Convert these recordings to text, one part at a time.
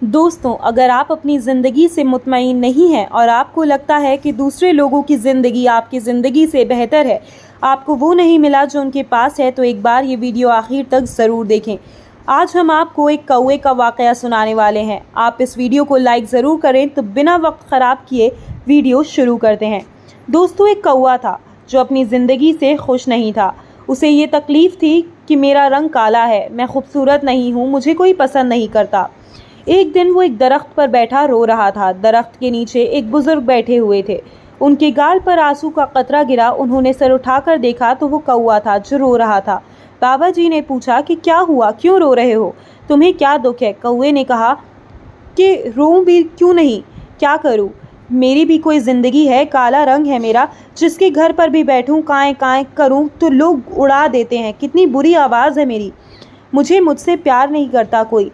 दोस्तों, अगर आप अपनी ज़िंदगी से मुतमईन नहीं हैं और आपको लगता है कि दूसरे लोगों की ज़िंदगी आपकी ज़िंदगी से बेहतर है, आपको वो नहीं मिला जो उनके पास है, तो एक बार ये वीडियो आखिर तक ज़रूर देखें। आज हम आपको एक कौवे का वाक़या सुनाने वाले हैं। आप इस वीडियो को लाइक ज़रूर करें। तो बिना वक्त ख़राब किए वीडियो शुरू करते हैं। दोस्तों, एक कौवा था जो अपनी ज़िंदगी से खुश नहीं था। उसे ये तकलीफ़ थी कि मेरा रंग काला है, मैं खूबसूरत नहीं हूँ, मुझे कोई पसंद नहीं करता। एक दिन वो एक दरख्त पर बैठा रो रहा था। दरख्त के नीचे एक बुजुर्ग बैठे हुए थे। उनके गाल पर आंसू का कतरा गिरा। उन्होंने सर उठाकर देखा तो वो कौवा था जो रो रहा था। बाबा जी ने पूछा कि क्या हुआ, क्यों रो रहे हो, तुम्हें क्या दुख है? कौवे ने कहा कि रोऊं भी क्यों नहीं, क्या करूं, मेरी भी कोई ज़िंदगी है, काला रंग है मेरा, जिसके घर पर भी बैठूं काएं काएं करूं तो लोग उड़ा देते हैं, कितनी बुरी आवाज़ है मेरी, मुझसे प्यार नहीं करता कोई,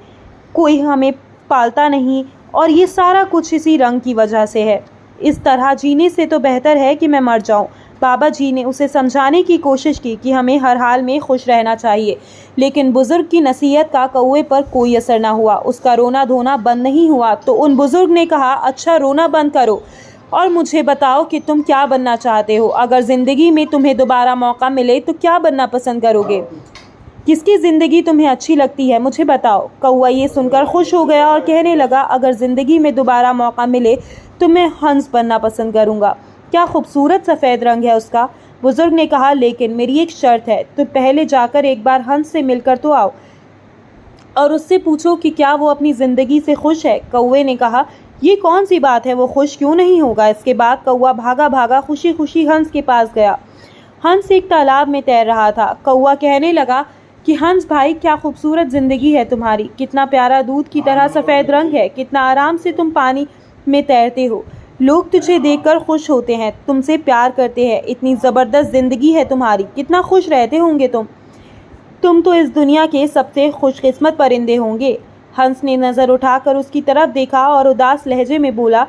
कोई हमें पालता नहीं, और ये सारा कुछ इसी रंग की वजह से है। इस तरह जीने से तो बेहतर है कि मैं मर जाऊं। बाबा जी ने उसे समझाने की कोशिश की कि हमें हर हाल में खुश रहना चाहिए, लेकिन बुजुर्ग की नसीहत का कौवे पर कोई असर ना हुआ। उसका रोना धोना बंद नहीं हुआ। तो उन बुजुर्ग ने कहा, अच्छा रोना बंद करो और मुझे बताओ कि तुम क्या बनना चाहते हो। अगर ज़िंदगी में तुम्हें दोबारा मौका मिले तो क्या बनना पसंद करोगे? किसकी ज़िंदगी तुम्हें अच्छी लगती है, मुझे बताओ। कौवा ये सुनकर खुश हो गया और कहने लगा, अगर ज़िंदगी में दोबारा मौका मिले तो मैं हंस बनना पसंद करूँगा। क्या खूबसूरत सफ़ेद रंग है उसका। बुजुर्ग ने कहा, लेकिन मेरी एक शर्त है, तो पहले जाकर एक बार हंस से मिलकर तो आओ और उससे पूछो कि क्या वो अपनी ज़िंदगी से खुश है। कौवे ने कहा, ये कौन सी बात है, वो खुश क्यों नहीं होगा। इसके बाद कौवा भागा भागा खुशी खुशी हंस के पास गया। हंस एक तालाब में तैर रहा था। कौवा कहने लगा कि हंस भाई, क्या खूबसूरत ज़िंदगी है तुम्हारी, कितना प्यारा दूध की तरह सफ़ेद रंग है, कितना आराम से तुम पानी में तैरते हो, लोग तुझे देखकर खुश होते हैं, तुमसे प्यार करते हैं, इतनी ज़बरदस्त ज़िंदगी है तुम्हारी, कितना खुश रहते होंगे तुम तो इस दुनिया के सबसे खुशकिस्मत परिंदे होंगे। हंस ने नज़र उठाकर उसकी तरफ देखा और उदास लहजे में बोला,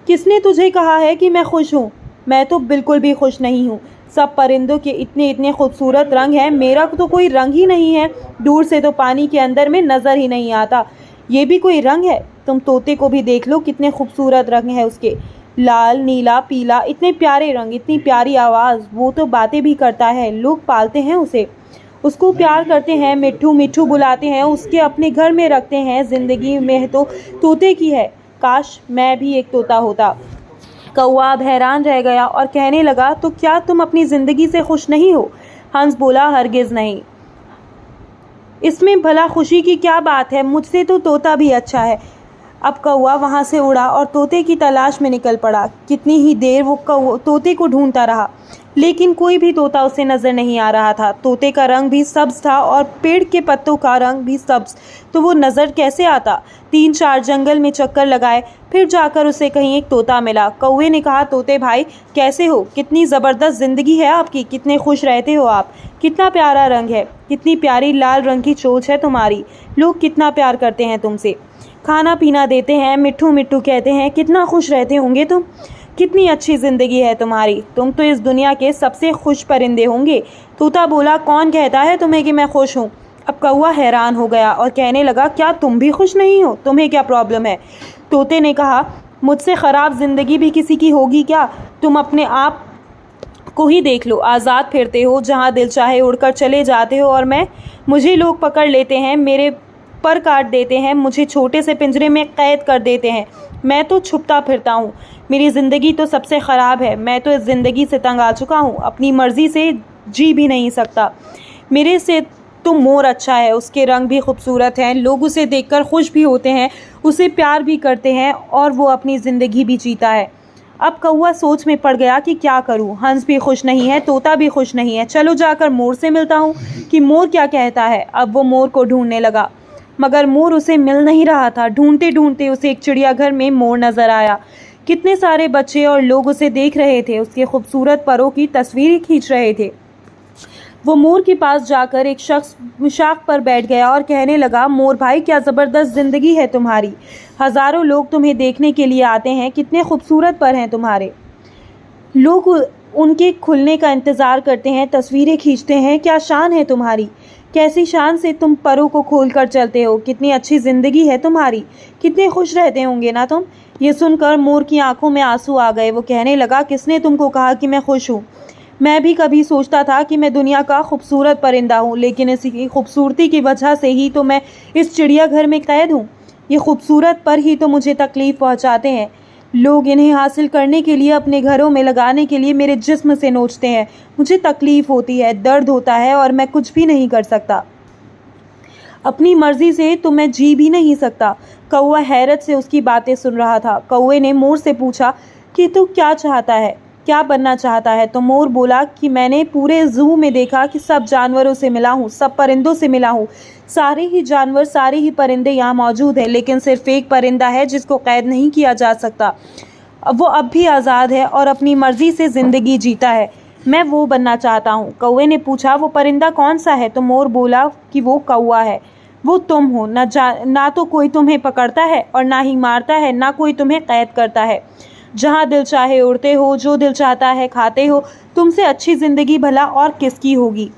किसने तुझे कहा है कि मैं खुश हूँ? मैं तो बिल्कुल भी खुश नहीं हूँ। सब परिंदों के इतने इतने खूबसूरत रंग हैं, मेरा तो कोई रंग ही नहीं है, दूर से तो पानी के अंदर में नज़र ही नहीं आता, ये भी कोई रंग है? तुम तोते को भी देख लो, कितने खूबसूरत रंग है उसके, लाल नीला पीला, इतने प्यारे रंग, इतनी प्यारी आवाज़, वो तो बातें भी करता है, लोग पालते हैं उसे, उसको प्यार करते हैं, मिट्ठू मिट्ठू बुलाते हैं, उसके अपने घर में रखते हैं। ज़िंदगी में तो तोते की है, काश मैं भी एक तोता होता। कौवा अब हैरान रह गया और कहने लगा, तो क्या तुम अपनी ज़िंदगी से खुश नहीं हो? हंस बोला, हरगिज़ नहीं, इसमें भला खुशी की क्या बात है, मुझसे तो तोता भी अच्छा है। अब कौवा वहाँ से उड़ा और तोते की तलाश में निकल पड़ा। कितनी ही देर वो तोते को ढूंढता रहा, लेकिन कोई भी तोता उसे नज़र नहीं आ रहा था। तोते का रंग भी सब्ज़ था और पेड़ के पत्तों का रंग भी सब्ज़, तो वो नज़र कैसे आता? 3-4 जंगल में चक्कर लगाए, फिर जाकर उसे कहीं एक तोता मिला। कौवे ने कहा, तोते भाई कैसे हो, कितनी ज़बरदस्त ज़िंदगी है आपकी, कितने खुश रहते हो आप, कितना प्यारा रंग है, कितनी प्यारी लाल रंग की चोंच है तुम्हारी, लोग कितना प्यार करते हैं तुमसे, खाना पीना देते हैं, मिट्ठू मिट्ठू कहते हैं, कितना खुश रहते होंगे तुम, कितनी अच्छी ज़िंदगी है तुम्हारी, तुम तो इस दुनिया के सबसे खुश परिंदे होंगे। तोता बोला, कौन कहता है तुम्हें कि मैं खुश हूँ? अब कौवा हैरान हो गया और कहने लगा, क्या तुम भी खुश नहीं हो, तुम्हें क्या प्रॉब्लम है? तोते ने कहा, मुझसे ख़राब ज़िंदगी भी किसी की होगी क्या? तुम अपने आप को ही देख लो, आज़ाद फिरते हो, जहाँ दिल चाहे उड़कर चले जाते हो, और मुझे लोग पकड़ लेते हैं, मेरे पर काट देते हैं, मुझे छोटे से पिंजरे में कैद कर देते हैं, मैं तो छुपता फिरता हूँ, मेरी ज़िंदगी तो सबसे ख़राब है, मैं तो इस ज़िंदगी से तंग आ चुका हूँ, अपनी मर्ज़ी से जी भी नहीं सकता, मेरे से तो मोर अच्छा है, उसके रंग भी खूबसूरत हैं, लोग उसे देखकर खुश भी होते हैं, उसे प्यार भी करते हैं, और वो अपनी ज़िंदगी भी जीता है। अब कौवा सोच में पड़ गया कि क्या करूं, हंस भी खुश नहीं है, तोता भी खुश नहीं है, चलो जाकर मोर से मिलता हूं कि मोर क्या कहता है। अब वो मोर को ढूंढने लगा, मगर मोर उसे मिल नहीं रहा था। ढूंढते ढूंढते उसे एक चिड़ियाघर में मोर नज़र आया। कितने सारे बच्चे और लोग उसे देख रहे थे, उसके खूबसूरत परों की तस्वीरें खींच रहे थे। वो मोर के पास जाकर एक शख्स शाख पर बैठ गया और कहने लगा, मोर भाई, क्या ज़बरदस्त ज़िंदगी है तुम्हारी, हज़ारों लोग तुम्हें देखने के लिए आते हैं, कितने खूबसूरत पर हैं तुम्हारे, लोग उनके खुलने का इंतज़ार करते हैं, तस्वीरें खींचते हैं। क्या शान है तुम्हारी, कैसी शान से तुम परों को खोल कर चलते हो, कितनी अच्छी ज़िंदगी है तुम्हारी, कितने खुश रहते होंगे ना तुम। ये सुनकर मोर की आंखों में आंसू आ गए। वो कहने लगा, किसने तुमको कहा कि मैं खुश हूँ? मैं भी कभी सोचता था कि मैं दुनिया का खूबसूरत परिंदा हूँ, लेकिन इसी खूबसूरती की वजह से ही तो मैं इस चिड़ियाघर में कैद हूँ। ये खूबसूरत पर ही तो मुझे तकलीफ़ पहुँचाते हैं। लोग इन्हें हासिल करने के लिए, अपने घरों में लगाने के लिए मेरे जिस्म से नोचते हैं। मुझे तकलीफ़ होती है, दर्द होता है और मैं कुछ भी नहीं कर सकता। अपनी मर्जी से तो मैं जी भी नहीं सकता। कौवा हैरत से उसकी बातें सुन रहा था। कौवे ने मोर से पूछा कि तू क्या चाहता है, क्या बनना चाहता है? तो मोर बोला कि मैंने पूरे ज़ू में देखा कि सब जानवरों से मिला हूँ, सब परिंदों से मिला हूँ। सारे ही जानवर, सारे ही परिंदे यहाँ मौजूद हैं, लेकिन सिर्फ एक परिंदा है जिसको कैद नहीं किया जा सकता। वो अब भी आज़ाद है और अपनी मर्जी से ज़िंदगी जीता है। मैं वो बनना चाहता हूँ। कौवे ने पूछा, वो परिंदा कौन सा है? तो मोर बोला कि वो कौवा है। वो तुम हो। ना तो कोई तुम्हें पकड़ता है और ना ही मारता है, ना कोई तुम्हें कैद करता है। जहाँ दिल चाहे उड़ते हो, जो दिल चाहता है खाते हो। तुमसे अच्छी ज़िंदगी भला और किसकी होगी?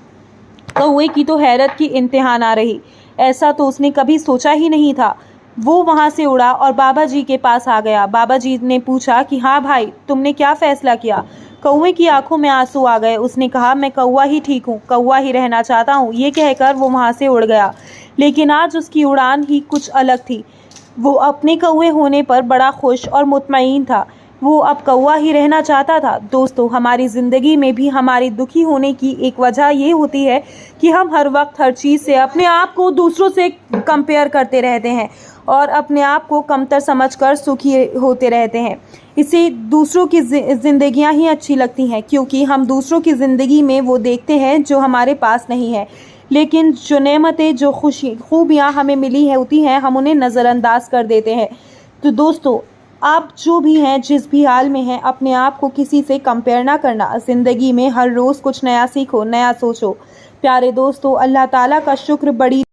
कौवे की तो हैरत की इंतहा ना रही। ऐसा तो उसने कभी सोचा ही नहीं था। वो वहाँ से उड़ा और बाबा जी के पास आ गया। बाबा जी ने पूछा कि हाँ भाई, तुमने क्या फ़ैसला किया? कौवे की आंखों में आंसू आ गए। उसने कहा, मैं कौवा ही ठीक हूँ, कौवा ही रहना चाहता हूँ। ये कहकर वो वहाँ से उड़ गया। लेकिन आज उसकी उड़ान ही कुछ अलग थी। वो अपने कौवे होने पर बड़ा खुश और मुतमईन था। वो अब कौवा ही रहना चाहता था। दोस्तों, हमारी ज़िंदगी में भी हमारी दुखी होने की एक वजह ये होती है कि हम हर वक्त हर चीज़ से अपने आप को दूसरों से कंपेयर करते रहते हैं और अपने आप को कमतर समझकर सुखी होते रहते हैं। इसे दूसरों की ज़िंदगियाँ ही अच्छी लगती हैं, क्योंकि हम दूसरों की ज़िंदगी में वो देखते हैं जो हमारे पास नहीं है। लेकिन जो नेमतें, जो खूबियाँ हमें मिली होती हैं, हम उन्हें नज़रअंदाज कर देते हैं। तो दोस्तों, आप जो भी हैं, जिस भी हाल में हैं, अपने आप को किसी से कंपेयर ना करना। ज़िंदगी में हर रोज़ कुछ नया सीखो, नया सोचो। प्यारे दोस्तों, अल्लाह ताला का शुक्र बड़ी